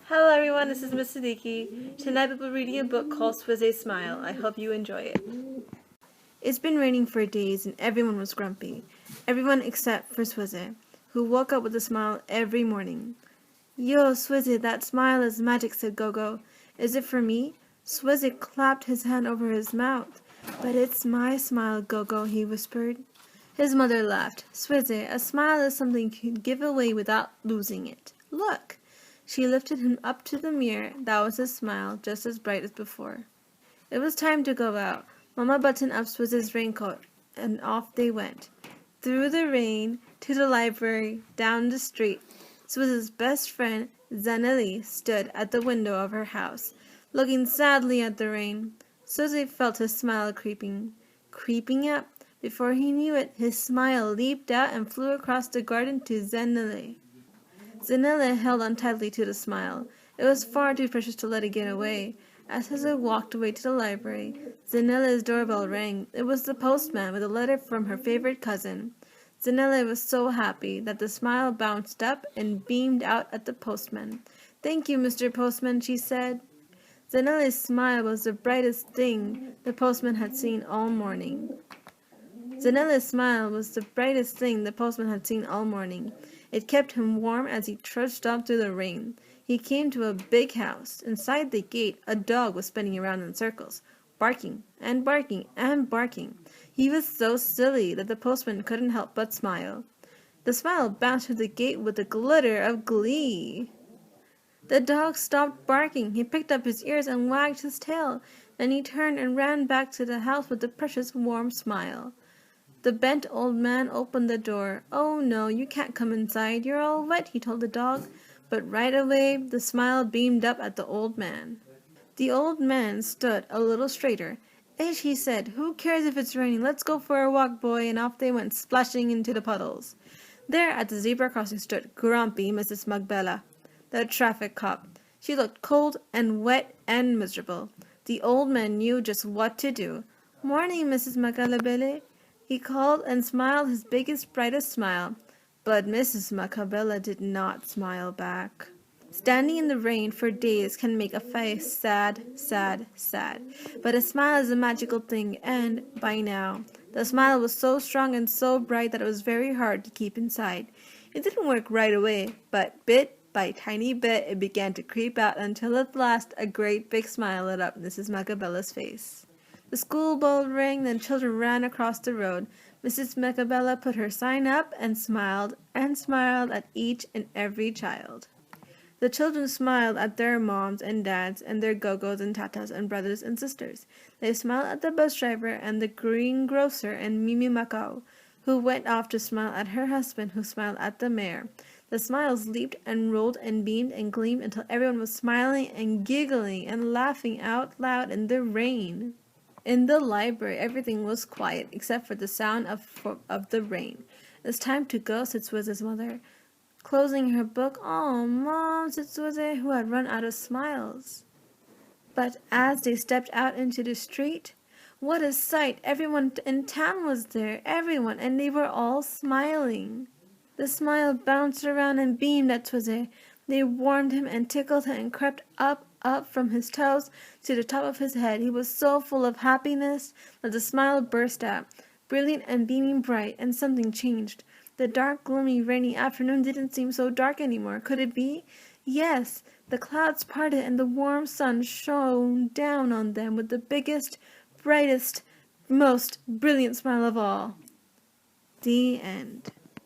Hello everyone, this is Miss Siddiqi. Tonight we'll be reading a book called Swizie Smile. I hope you enjoy it. It's been raining for days and everyone was grumpy. Everyone except for Swizie, who woke up with a smile every morning. Yo, Swizie, that smile is magic, said Gogo. Is it for me? Swizie clapped his hand over his mouth. But it's my smile, Gogo, he whispered. His mother laughed. Swizie, a smile is something you can give away without losing it. Look! She lifted him up to the mirror. That was his smile, just as bright as before. It was time to go out. Mama buttoned up Swizie's raincoat, and off they went. Through the rain, to the library, down the street. Swizie's best friend, Zanelli, stood at the window of her house, looking sadly at the rain. Swizie felt his smile creeping up. Before he knew it, his smile leaped out and flew across the garden to Zanelli. Zanella held on tightly to the smile. It was far too precious to let it get away. As Swizie walked away to the library, Zanella's doorbell rang. It was the postman with a letter from her favorite cousin. Zanella was so happy that the smile bounced up and beamed out at the postman. "Thank you, Mr. Postman," she said. Zanella's smile was the brightest thing the postman had seen all morning. Zanella's smile was the brightest thing the postman had seen all morning. It kept him warm as he trudged on through the rain. He came to a big house. Inside the gate, a dog was spinning around in circles, barking and barking and barking. He was so silly that the postman couldn't help but smile. The smile bounced through the gate with a glitter of glee. The dog stopped barking. He picked up his ears and wagged his tail. Then he turned and ran back to the house with a precious warm smile. The bent old man opened the door. "Oh no, you can't come inside. You're all wet," he told the dog. But right away the smile beamed up at the old man. The old man stood a little straighter. "Ish," he said. "Who cares if it's raining? Let's go for a walk, boy," and off they went, splashing into the puddles. There at the zebra crossing stood grumpy Mrs. Mugbella, the traffic cop. She looked cold and wet and miserable. The old man knew just what to do. "Morning, Mrs. Mugbella," he called and smiled his biggest, brightest smile. But Mrs. Mugbella did not smile back. Standing in the rain for days can make a face sad, sad, sad. But a smile is a magical thing, and, by now, the smile was so strong and so bright that it was very hard to keep inside. It didn't work right away, but bit by tiny bit it began to creep out until at last a great big smile lit up Mrs. Mugabella's face. The school bell rang, then children ran across the road. Mrs. Mugbella put her sign up and smiled at each and every child. The children smiled at their moms and dads and their gogos and tatas and brothers and sisters. They smiled at the bus driver and the greengrocer and Mimi Macau, who went off to smile at her husband, who smiled at the mayor. The smiles leaped and rolled and beamed and gleamed until everyone was smiling and giggling and laughing out loud in the rain. In the library, everything was quiet except for the sound of the rain. "It's time to go," said Swizie's mother, closing her book. "Oh, Mom," said Swizie, who had run out of smiles. But as they stepped out into the street, what a sight! Everyone in town was there, everyone, and they were all smiling. The smile bounced around and beamed at Swizie. They warmed him and tickled him and crept up from his toes to the top of his head. He was so full of happiness that the smile burst out, brilliant and beaming bright, and something changed. The dark, gloomy, rainy afternoon didn't seem so dark anymore. Could it be? Yes, the clouds parted and the warm sun shone down on them with the biggest, brightest, most brilliant smile of all. The end.